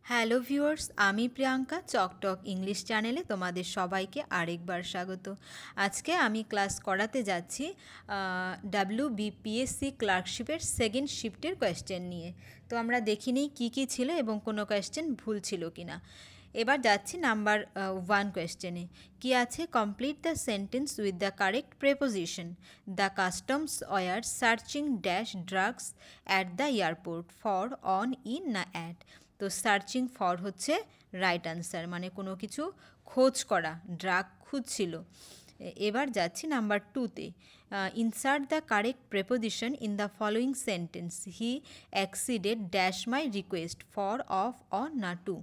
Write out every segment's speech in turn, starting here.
Hello viewers, আমি Priyanka চকটক English চ্যানেলে তোমাদের সবাইকে আরেকবার স্বাগত। আজকে আমি ক্লাস করাতে যাচ্ছি WBPSC ক্লার্কশিপের সেকেন্ড শিফটের কোয়েশ্চেন নিয়ে। তো আমরা দেখিনি কি কি ছিল এবং কোনো কোয়েশ্চেন ভুল ছিল কিনা। এবার যাচ্ছি নাম্বার 1 কোয়েশ্চেনে। কি আছে? Complete the sentence with the correct preposition. The customs were searching dash drugs at the airport for, on, in না অ্যাট। তো সার্চিং ফর হচ্ছে রাইট আনসার, মানে কোনো কিছু খোঁজ করা, ড্রাগ খুঁজছিল। এবার যাচ্ছি নাম্বার 2তে। Insert the correct preposition in the following sentence. He acceded dash my request for, of, on না টু।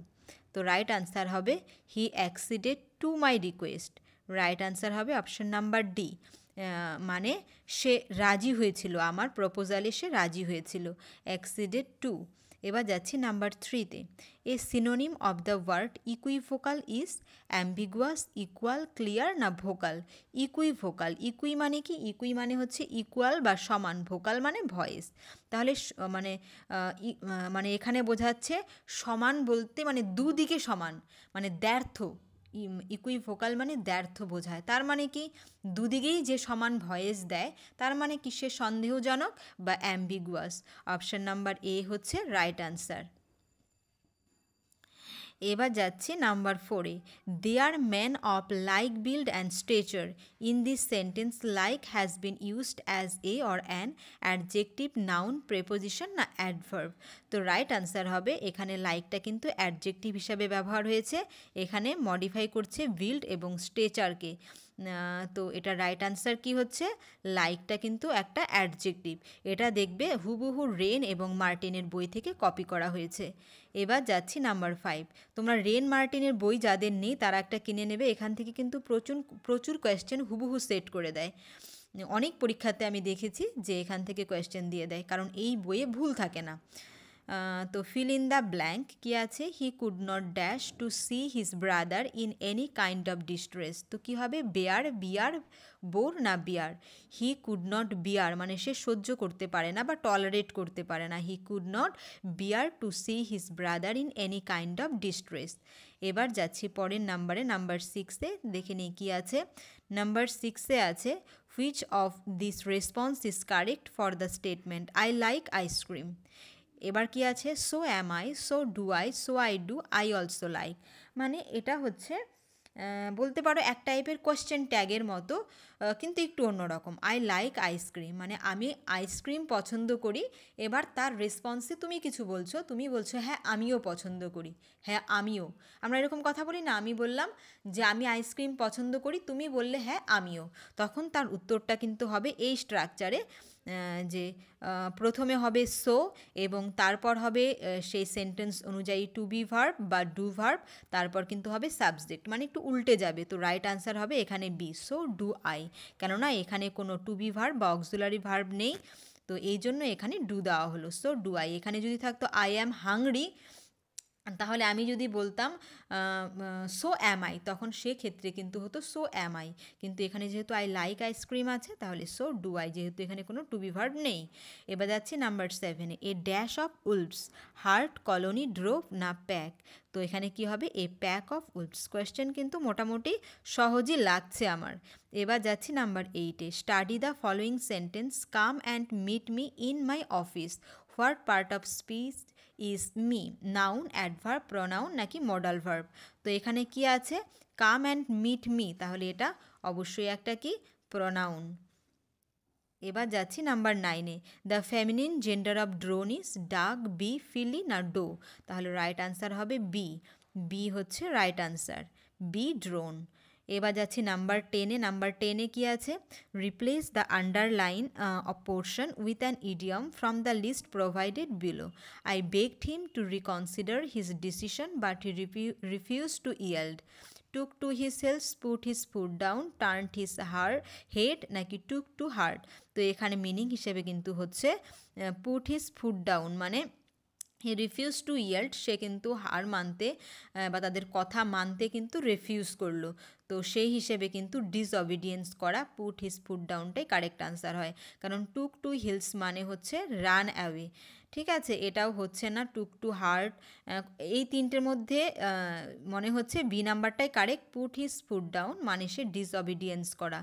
তো রাইট আনসার হবে he acceded to my request. Right answer হবে অপশন নাম্বার ডি, মানে সে রাজি হয়েছিল, আমার প্রপোজালে সে রাজি হয়েছিল। Acceded to. এবার যাচ্ছি নাম্বার 3তে। A synonym of the word equivocal is ambiguous, equal, clear না ভোকাল। ইকুইভোকাল, ইকুই মানে কি? ইকুই মানে হচ্ছে ইকুয়াল বা সমান, ভোকাল মানে ভয়েস। তাহলে মানে এখানে বোঝাচ্ছে সমান বলতে মানে দুদিকে সমান, মানে দ্ব্যর্থ। ইকুইভোকাল মানে দ্ব্যর্থ বোঝায়। তার মানে কি? দুদিকেই যে সমান ভয়েস দেয়, তার মানে কি সে সন্দেহজনক বা অ্যাম্বিগুয়াস। অপশন নাম্বার এ হচ্ছে রাইট আনসার। এবার যাচ্ছি নাম্বার 4-এ। They are man of like build and stature. In this sentence like has been used as a or an adjective, noun, preposition না অ্যাডভার্ব। তো রাইট আনসার হবে এখানে লাইকটা কিন্তু অ্যাডজেক্টিভ হিসাবে ব্যবহার হয়েছে, এখানে মডিফাই করছে বিল্ড এবং স্টেচারকে। তো এটা রাইট আনসার কি হচ্ছে? লাইকটা কিন্তু একটা অ্যাডজেক্টিভ। এটা দেখবে হুবহু রেন এবং মার্টিনের বই থেকে কপি করা হয়েছে। এবার যাচ্ছি নাম্বার 5। তোমরা রেন মার্টিনের বই যাদের নেই তারা একটা কিনে নেবে, এখান থেকে কিন্তু প্রচুর প্রচুর কোয়েশ্চেন হুবহু সেট করে দেয়। অনেক পরীক্ষাতে আমি দেখেছি যে এখান থেকে কোয়েশ্চেন দিয়ে দেয়, কারণ এই বইয়ে ভুল থাকে না। তো ফিল ইন দ্য ব্ল্যাঙ্ক কী আছে? He could not dash to see his brother in any kind of distress. তো কী হবে? বেয়ার, বিয়ার, বোর না বিয়ার। হি কুড নট বিয়ার মানে সে সহ্য করতে পারে না বা টলারেট করতে পারে না। He could not bear to see his brother in any kind of distress. এবার যাচ্ছি পরের নাম্বারে, নাম্বার 6-এ। দেখে নিই কী আছে। নাম্বার 6-এ আছে which of this response is correct for the statement I like ice cream. এবার কি আছে? So am I, so do I, so I do, I also like. মানে এটা হচ্ছে বলতে পারো এক টাইপের কোয়েশ্চেন ট্যাগের মতো, কিন্তু একটু অন্যরকম। আই লাইক আইসক্রিম মানে আমি আইসক্রিম পছন্দ করি। এবার তার রেসপন্সে তুমি কিছু বলছো, তুমি বলছো হ্যাঁ আমিও পছন্দ করি, হ্যাঁ আমিও। আমরা এরকম কথা বলি না? আমি বললাম যে আমি আইসক্রিম পছন্দ করি, তুমি বললে হ্যাঁ আমিও। তখন তার উত্তরটা কিন্তু হবে এই স্ট্রাকচারে, যে প্রথমে হবে সো এবং তারপর হবে সেই সেন্টেন্স অনুযায়ী টু বি ভার্ব বা ডু ভার্ব, তারপর কিন্তু হবে সাবজেক্ট, মানে একটু উল্টে যাবে। তো রাইট আনসার হবে এখানে বি, সো ডু আই। কেননা এখানে কোনো টু বি ভার্ব বা অক্সিলারি ভার্ব নেই, তো এই জন্য এখানে ডু দেওয়া হলো, সো ডু আই। এখানে যদি থাকতো আই অ্যাম হাংরি, তাহলে আমি যদি বলতাম সো অ্যাম আই, তখন সেক্ষেত্রে কিন্তু হতো সো অ্যাম আই। কিন্তু এখানে যেহেতু আই লাইক আইসক্রিম আছে, তাহলে সো ডু আই, যেহেতু এখানে কোনো টু বি ভার্ব নেই। এবার যাচ্ছি নাম্বার 7-এ। A dash of wolves herd colony drove না প্যাক। তো এখানে কি হবে? A pack of wolves. Question কিন্তু মোটামুটি সহজই লাগছে আমার। এবার যাচ্ছি নাম্বার 8-এ। Study the following sentence. Come and meet me in my office. What part of speech is me? Noun, adverb, pronoun নাকি মডাল ভার্ব? তো এখানে কি আছে? কাম অ্যান্ড মিট মি, তাহলে এটা অবশ্যই একটা কি? প্রোনাউন। এবার যাচ্ছি নাম্বার 9-এ। The feminine gender of drone is duck, B, filly না ডো। তাহলে রাইট আনসার হবে বি। বি হচ্ছে রাইট আনসার, বি ড্রোন। এবার যাচ্ছি নাম্বার 10-এ। নাম্বার 10-এ কি আছে? Replace the underline of portion with an idiom from the list provided below. I begged him to reconsider his decision but he refuse to yield. Took to his heels, put his foot down, turned his head নাকি টুক to heart. তো এখানে meaning হিসেবে কিন্তু হচ্ছে put his foot down, মানে হি refuse to yield, সে কিন্তু হার মানতে বা তাদের কথা মানতে কিন্তু রিফিউজ করলো। তো সেই হিসেবে কিন্তু ডিসঅবিডিয়েন্স করা, পুট হিজ ফুট ডাউনটাই কারেক্ট আনসার হয়। কারণ টুক টু হিলস মানে হচ্ছে রান অ্যাওয়ে, ঠিক আছে, এটাও হচ্ছে না। টুক টু হার্ট, এই তিনটের মধ্যে মনে হচ্ছে বি নাম্বারটাই correct. Put his foot down মানে সে ডিসঅবিডিয়েন্স করা।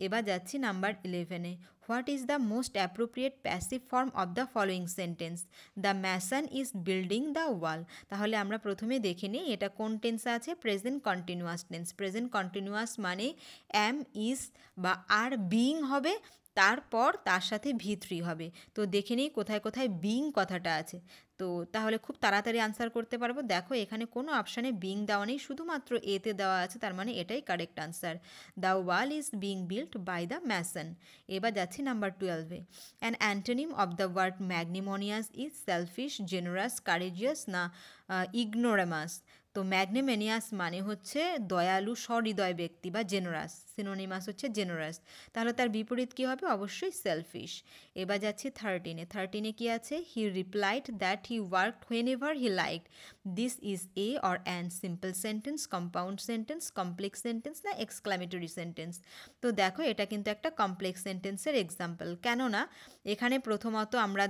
এবার যাচ্ছি নাম্বার 11-এ। What is the most appropriate passive form of the following sentence? The mason is building the wall. তাহলে আমরা প্রথমে দেখে নিই এটা কোন টেন্সে আছে। Present continuous tense. Present continuous মানে অ্যাম, ইজ বা আর বিইং হবে, তারপর তার সাথে ভি3 হবে। তো দেখে নিই কোথায় কোথায় বিইং কথাটা আছে। তো তাহলে খুব তাড়াতাড়ি আনসার করতে পারবো। দেখো এখানে কোনো অপশানে বিইং দেওয়া নেই, শুধুমাত্র এতে দেওয়া আছে, তার মানে এটাই correct answer. The wall is being built by the mason. এবার যাচ্ছি নাম্বার 12-এ। An antonym of the word magnanimous is selfish, generous, courageous না ইগনোরামাস। তো ম্যাগনেমেনিয়াস মানে হচ্ছে দয়ালু, সহৃদয় ব্যক্তি বা জেনারাস। সিনোনিমাস হচ্ছে জেনারাস। তাহলে তার বিপরীত কী হবে? অবশ্যই সেলফিশ। এবার যাচ্ছি 13-এ। 13-এ কী আছে? হি replied that he worked when ever he liked. This is a or an simple sentence, compound sentence, complex sentence না এক্সক্লামেটরি সেন্টেন্স? তো দেখো এটা কিন্তু একটা কমপ্লেক্স সেন্টেন্সের এক্সাম্পল। কেননা এখানে প্রথমত আমরা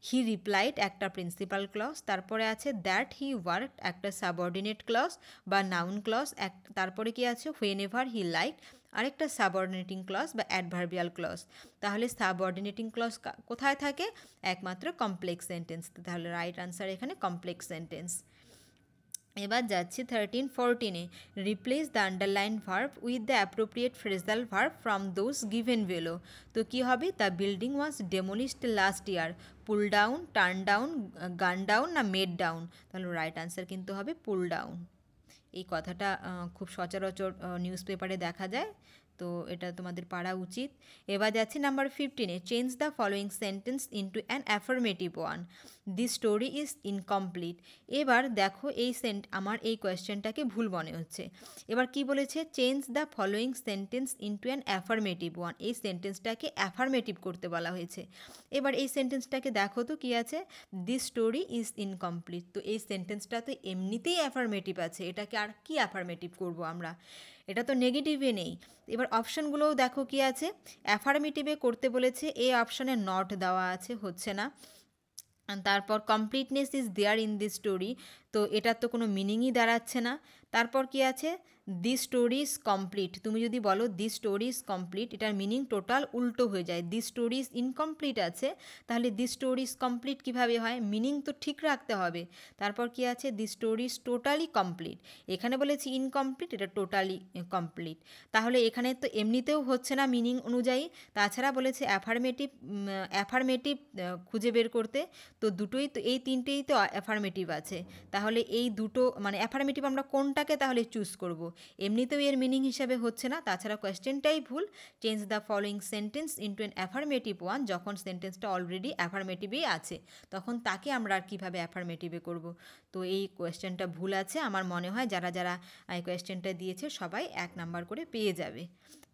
হি রিপ্লাইড একটা প্রিন্সিপাল ক্লজ, তারপরে আছে দ্যাট হি ওয়ার্কড একটা সাবঅর্ডিনেট ক্লজ বা নাউন ক্লজ, তারপরে কি আছে? হোয়েন এভার হি লাইকড আরেকটা সাবঅর্ডিনেটিং ক্লজ বা অ্যাডভার্বিয়াল ক্লজ। তাহলে সাবঅর্ডিনেটিং ক্লজ কোথায় থাকে? একমাত্র কমপ্লেক্স সেন্টেন্স। তাহলে রাইট আনসার এখানে কমপ্লেক্স সেন্টেন্স। এবার যাচ্ছি 13-14-এ। Replace the underline verb with the appropriate phrasal verb from those given below. তো কী হবে? The building was ডেমোলিশড last year. Pull down, turn down, গান ডাউন না মেড ডাউন? তাহলে রাইট আনসার কিন্তু হবে পুল ডাউন। এই কথাটা খুব সচরাচর নিউজ পেপারে দেখা যায়, তো এটা তোমাদের পারা উচিত। এবার যাচ্ছি নাম্বার 15-এ। Change the following sentence into an affirmative one. This story is incomplete. এবার দেখো আমার এই কোয়েশ্চেনটাকে ভুল মনে হচ্ছে। এবার কি বলেছে? Change the following sentence into an affirmative one. এই সেন্টেন্সটাকে অ্যাফার্মেটিভ করতে বলা হয়েছে। এবার এই সেন্টেন্সটাকে দেখো তো কী আছে? This story is incomplete. তো এই সেন্টেন্সটা তো এমনিতেই অ্যাফার্মেটিভ আছে, এটাকে আর কি অ্যাফার্মেটিভ করব আমরা? এটা তো নেগেটিভে নেই। এবার অপশানগুলোও দেখো কি আছে। অ্যাফার্মেটিভে করতে বলেছে, এই অপশানে নট দেওয়া আছে, হচ্ছে না। তারপর completeness is there in this story, তো এটার তো কোনো মিনিংই দাঁড়াচ্ছে না। তারপর কি আছে? This story is complete. তুমি যদি বলো দিস স্টোরি ইজ কমপ্লিট, এটার মিনিং টোটাল উল্টো হয়ে যায়। দিস স্টোরি ইজ ইনকমপ্লিট আছে, তাহলে দিস স্টোরি ইজ কমপ্লিট কীভাবে হয়? মিনিং তো ঠিক রাখতে হবে। তারপর কি আছে? This story is totally complete. এখানে বলেছি ইনকমপ্লিট, এটা টোটালি কমপ্লিট। তাহলে এখানে তো এমনিতেও হচ্ছে না মিনিং অনুযায়ী। তাছাড়া বলেছে অ্যাফার্মেটিভ খুঁজে বের করতে। তো দুটোই তো, এই তিনটেই তো অ্যাফার্মেটিভ আছে। তাহলে এই দুটো মানে অ্যাফার্মেটিভ আমরা কোনটাকে তাহলে চুজ করব? এমনিতেও এর মিনিং হিসাবে হচ্ছে না, তাছাড়া কোয়েশ্চেনটাই ভুল। Change the following sentence into an affirmative one. যখন সেন্টেন্সটা অলরেডি অ্যাফার্মেটিভেই আছে, তখন তাকে আমরা আর কীভাবে অ্যাফার্মেটিভে করব? তো এই কোয়েশ্চেনটা ভুল আছে। আমার মনে হয় যারা যারা এই কোয়েশ্চেনটা দিয়েছে সবাই 1 নাম্বার করে পেয়ে যাবে।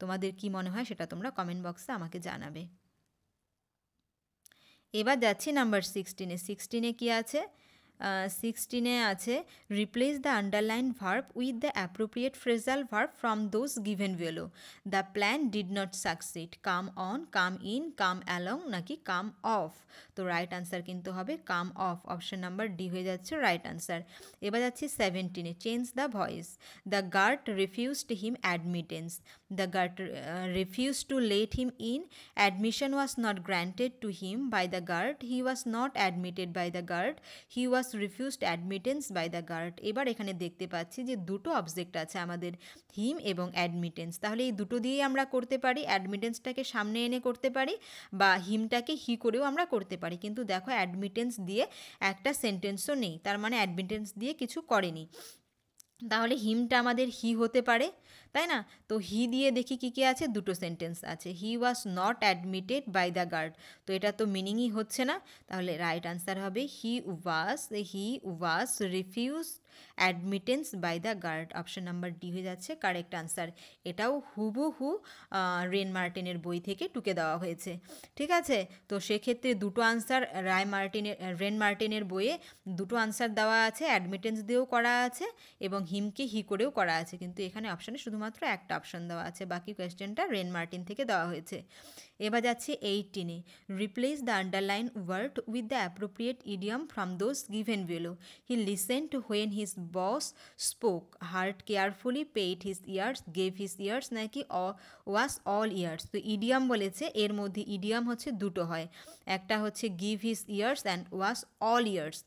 তোমাদের কি মনে হয় সেটা তোমরা কমেন্ট বক্সে আমাকে জানাবে। এবার যাচ্ছি নাম্বার 16-এ। 16-এ কী আছে? 16-এ আছে replace the underline verb with the appropriate phrasal verb from those given below. The plan did not succeed. Come on, come in, come along নাকি কাম অফ? তো রাইট আনসার কিন্তু হবে come off. Option number D হয়ে যাচ্ছে right answer. এবার যাচ্ছি 17-এ। Change the voice. The guard refused him admittance. The guard refused to let him in. Admission was not granted to him by the guard. He was not admitted by the guard. He was refused admittance by the guard. এবার এখানে দেখতে পাচ্ছি যে দুটো object আছে আমাদের, হিম এবং admittance. তাহলে এই দুটো দিয়েই আমরা করতে পারি। অ্যাডমিটেন্সটাকে সামনে এনে করতে পারি বা হিমটাকে হি করেও আমরা করতে পারি। কিন্তু দেখো অ্যাডমিটেন্স দিয়ে একটা সেন্টেন্সও নেই, তার মানে অ্যাডমিটেন্স দিয়ে কিছু করেনি। তাহলে হিমটা আমাদের হি হতে পারে, তাই না? তো হি দিয়ে দেখি কী কী আছে। দুটো সেন্টেন্স আছে। He was not admitted by the guard, তো এটা তো মিনিংই হচ্ছে না। তাহলে রাইট আনসার হবে he was refused admittance by the guard. Option number D হয়ে যাচ্ছে কারেক্ট আনসার। এটাও হুবহু রেন মার্টিনের বই থেকে টুকে দেওয়া হয়েছে। ঠিক আছে, তো সেক্ষেত্রে দুটো আনসার রেন মার্টিনের বইয়ে দুটো আনসার দেওয়া আছে, অ্যাডমিটেন্স দিয়েও করা আছে এবং হিমকে হি করেও করা আছে, কিন্তু এখানে অপশানে শুধুমাত্র একটা অপশান দেওয়া আছে, বাকি কোয়েশ্চেনটা রেন মার্টিন থেকে দেওয়া হয়েছে। এবার যাচ্ছি 18-এ, replace the underline word with the appropriate idiom from those given below. He listened when his boss spoke, heard carefully, paid his ears, gave his ears, নাকি ওয়াস অল ইয়ার্স। তো idiom বলেছে, এর মধ্যে ইডিয়াম হচ্ছে দুটো হয়, একটা হচ্ছে give his ears and was all ears.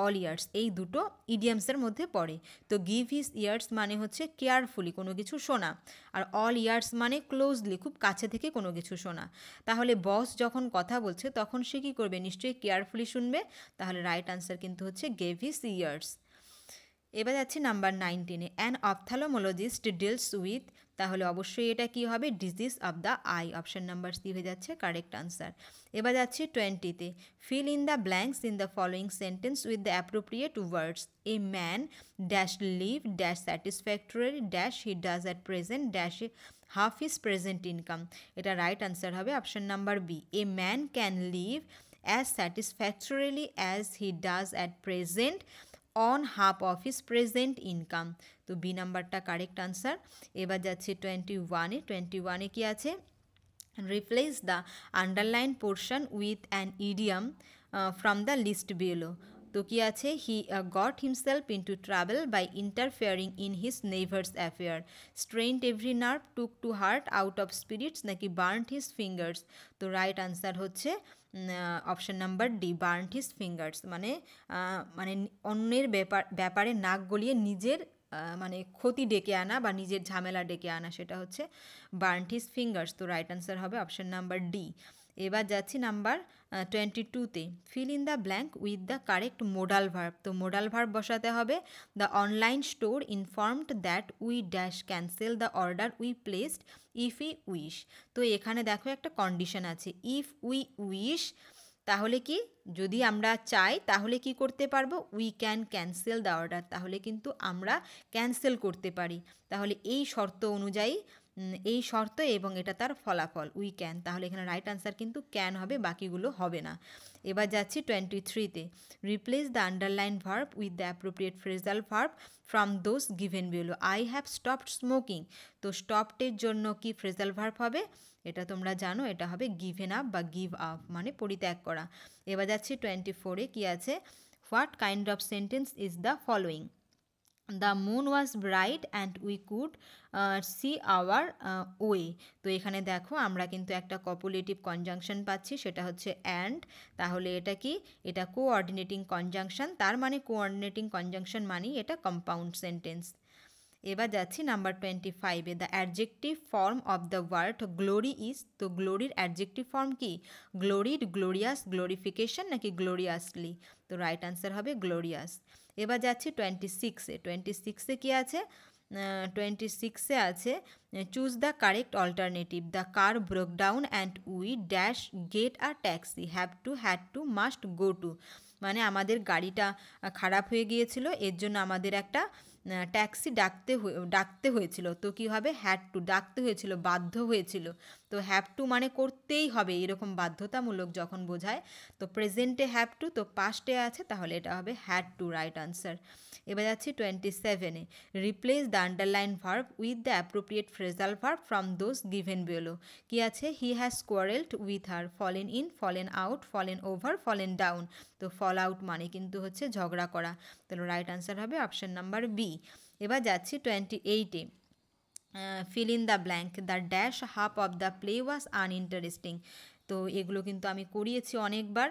All ears এই দুটো ইডিয়ামসের মধ্যে পড়ে। তো গিভ হিজ ইয়ার্স মানে হচ্ছে কেয়ারফুলি কোনো কিছু শোনা, আর অল ইয়ার্স মানে ক্লোজলি খুব কাছে থেকে কোনো কিছু শোনা। তাহলে বস যখন কথা বলছে তখন সে কী করবে, নিশ্চয়ই কেয়ারফুলি শুনবে, তাহলে রাইট আনসার কিন্তু হচ্ছে গেভ হিজ ইয়ার্স। এবার যাচ্ছি নাম্বার 19-এ, অ্যান অপথ্যালমোলজিস্ট ডিলস উইথ, তাহলে অবশ্যই এটা কি হবে, disease of the eye, option number C হয়ে যাচ্ছে কারেক্ট আনসার। এবার যাচ্ছি 20-তে, fill in the blanks in the following sentence with the appropriate words. A man dash live dash satisfactory dash he does at present dash half his present income. এটা right answer হবে option number B, a man can live as satisfactorily as he does at present on half of his present income. তো B নাম্বারটা correct answer. এবার যাচ্ছে 21-এ, 21-এ কি আছে, replace the underline portion with an idiom from the list below. তো কি আছে, he got himself into trouble by interfering in his neighbours affair, strained every nerve, took to heart out of spirits, নাকি burned his fingers. তো right answer হচ্ছে option number D, burned his fingers, মানে মানে অন্যের ব্যাপারে নাক গলিয়ে নিজের মানে ক্ষতি ডেকে আনা বা নিজের ঝামেলা ডেকে আনা, সেটা হচ্ছে বার্নড হিজ ফিঙ্গার্স। তো রাইট আনসার হবে অপশন নাম্বার ডি। এবার যাচ্ছি নাম্বার 22-তে, fill in the blank with the correct modal verb. তো মোডাল ভার্ব বসাতে হবে, the online store informed that we dash cancel the order we placed if we wish. তো এখানে দেখো একটা কন্ডিশন আছে, ইফ উই উইশ, তাহলে কি, যদি আমরা চাই তাহলে কি করতে পারবো, we can cancel the order, তাহলে কিন্তু আমরা ক্যান্সেল করতে পারি। তাহলে এই শর্ত অনুযায়ী, এই শর্ত এবং এটা তার ফলাফল, উই ক্যান, তাহলে এখানে রাইট আনসার কিন্তু ক্যান হবে, বাকিগুলো হবে না। এবার যাচ্ছি 23-তে, replace the underline verb with the appropriate phrasal verb from those given below. I have stopped smoking, তো স্টপডের জন্য কি ফ্রেজাল ভার্ব হবে, এটা তোমরা জানো, এটা হবে গিভেন আপ বা গিভ আপ, মানে পরিত্যাগ করা। এবার যাচ্ছি 24-এ, কি আছে, what kind of sentence is the following. The moon was bright and we could see our way. তো এখানে দেখো আমরা কিন্তু একটা কপুলেটিভ কনজাংশন পাচ্ছি, সেটা হচ্ছে অ্যান্ড। তাহলে এটা কি, এটা কোঅর্ডিনেটিং কনজাংশন, তার মানে কোঅর্ডিনেটিং কনজাংশন মানেই এটা কম্পাউন্ড সেন্টেন্স। এবার যাচ্ছি নাম্বার 25-এ, the adjective form of the word glory is. তো গ্লোরির অ্যাডজেক্টিভ ফর্ম কি, গ্লোরিড, গ্লোরিয়াস, গ্লোরিফিকেশন, নাকি গ্লোরিয়াসলি। তো রাইট আনসার হবে গ্লোরিয়াস। এবার যাচ্ছি 26-এ, 26-এ কি আছে, 26-এ আছে, choose the correct alternative. The car broke down and we dash get a taxi, have to, had to, must, go to. মানে আমাদের গাড়িটা খারাপ হয়ে গিয়েছিল, এর জন্য আমাদের একটা ট্যাক্সি ডাকতে হয়েছিল। তো কী হবে, হ্যাড টু, ডাকতে হয়েছিল, বাধ্য হয়েছিল। তো হ্যাভ টু মানে করতেই হবে, এরকম বাধ্যতামূলক যখন বোঝায়। তো প্রেজেন্টে হ্যাভ টু, তো পাস্টে আছে, তাহলে এটা হবে হ্যাড টু, রাইট আনসার। এবার যাচ্ছি 27-এ, replace the underline verb with the appropriate phrasal verb from those given below. কি আছে, he has quarrelled with her, fallen in, fallen out, fallen over, fallen down. তো ফল আউট মানে কিন্তু হচ্ছে ঝগড়া করা, তাহলে রাইট আনসার হবে অপশন নাম্বার বি। এবার যাচ্ছি 28-এ, fill in the blank, the dash half of the play was uninteresting. তো এগুলো কিন্তু আমি করিয়েছি অনেকবার।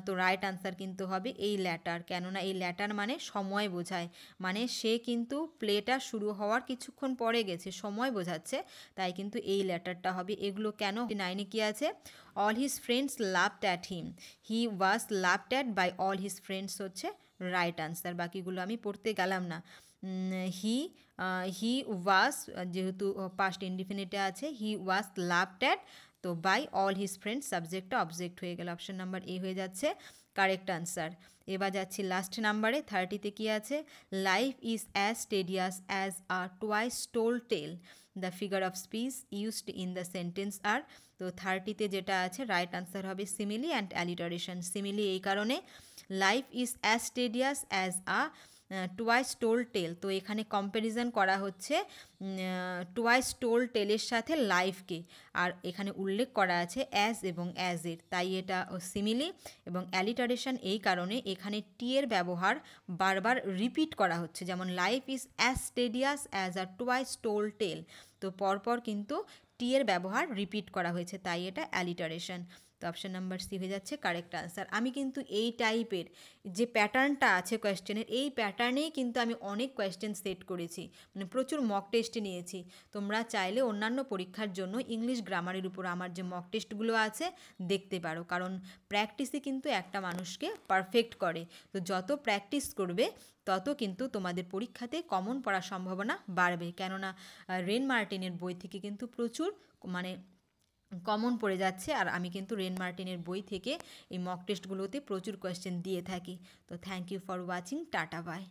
তো রাইট আনসার কিন্তু হবে এই ল্যাটার, কেননা এই ল্যাটার মানে সময় বোঝায়, মানে সে কিন্তু প্লেটা শুরু হওয়ার কিছুক্ষণ পরে গেছে, সময় বোঝাচ্ছে, তাই কিন্তু এই ল্যাটারটা হবে। এগুলো কেন, 9-এ কি আছে, all his friends laughed at him, he was laughed at by all his friends হচ্ছে রাইট আনসার, বাকিগুলো আমি পড়তে গেলাম না। হি ওয়াজ, যেহেতু পাস্ট ইনডিফিনিটে আছে, হি ওয়াজ লাভড অ্যাট, তো বাই অল হিজ ফ্রেন্ডস সাবজেক্টটা অবজেক্ট হয়ে গেল, অপশন নাম্বার এ হয়ে যাচ্ছে কারেক্ট আনসার। এবার যাচ্ছি লাস্ট নাম্বারে, 30-তে কি আছে, life is as tedious as a twice told tale, the figure of speech used in the sentence are. তো 30-তে যেটা আছে রাইট আনসার হবে সিমিলি অ্যান্ড অ্যালিটারেশন। সিমিলি এই কারণে, life is as tedious as a twice told tale, তো এখানে comparison করা হচ্ছে টুয়াইস টোল্ড টেলের সাথে লাইফকে, আর এখানে উল্লেখ করা আছে অ্যাজ এবং অ্যাজ এর, তাই এটা সিমিলি। এবং অ্যালিটারেশন এই কারণে এখানে টি এর ব্যবহার বারবার রিপিট করা হচ্ছে, যেমন life is as tedious as a twice told tale, তো পরপর কিন্তু টি এর ব্যবহার রিপিট করা হয়েছে, তাই এটা অ্যালিটারেশন। তো অপশান নাম্বার সি হয়ে যাচ্ছে কারেক্ট আনসার। আমি কিন্তু এই টাইপের যে প্যাটার্নটা আছে কোয়েশ্চেনের, এই প্যাটার্নেই কিন্তু আমি অনেক কোয়েশ্চেন সেট করেছি, মানে প্রচুর মক টেস্টে নিয়েছি। তোমরা চাইলে অন্যান্য পরীক্ষার জন্য ইংলিশ গ্রামারের উপর আমার যে মক টেস্টগুলো আছে দেখতে পারো, কারণ প্র্যাকটিসই কিন্তু একটা মানুষকে পারফেক্ট করে। তো যত প্র্যাকটিস করবে তত কিন্তু তোমাদের পরীক্ষাতে কমন পড়ার সম্ভাবনা বাড়বে, কেননা রেন মার্টিনের বই থেকে কিন্তু প্রচুর মানে কমন পড়ে যাচ্ছে, আর আমি কিন্তু রেন মার্টিনের বই থেকে এই মক টেস্টগুলোতে প্রচুর কোয়েশ্চেন দিয়ে থাকি। তো thank you for watching, tata by.